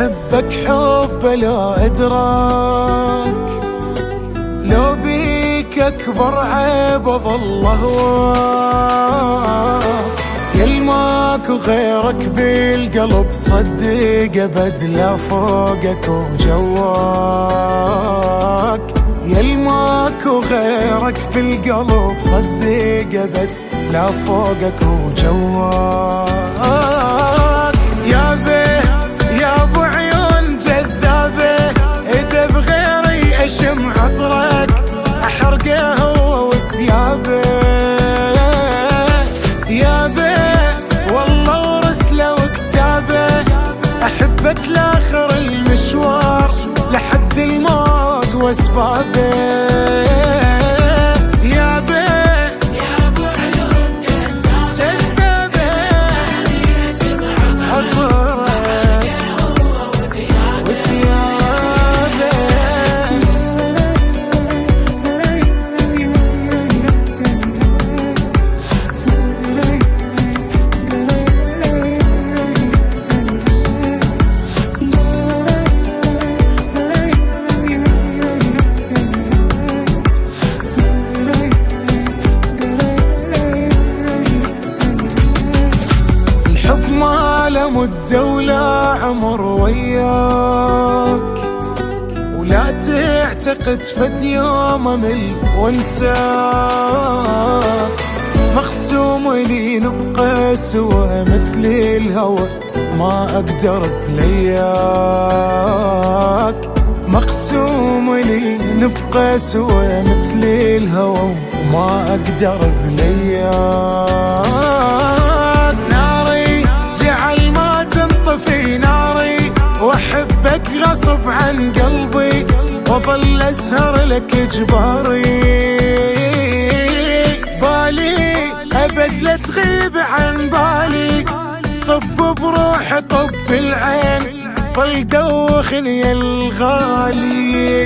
أحبك حب لا أدراك، لو بيك أكبر عيب أظل أهواك، يلماك غيرك بالقلب صدق أبد لا فوقك وجواك، يلماك وغيرك بالقلب صدق أبد لا فوقك وجواك. يا بيه يا ابو عيون جذابه، اذا بغيري اشم عطرك احرقه هو وثيابه. يا بيه والله ورسله وكتابه، احبك لاخر المشوار لحد الموت واسبابه. مدة ولا عمر وياك، ولا تعتقد فد يوم امل وانساك، مخصوم لي نبقى سوا مثل الهوى ما اقدر بلياك، مقسوم لي نبقى سوا مثل الهوى وما اقدر بلياك. ناري جعل ما تنطفي ناري، واحبك غصب عن قلبي واظل اسهر لك اجباري، بالي ابد لا تغيب عن بالي، طب بروحي طب العين ظل دوخني يا الغالي.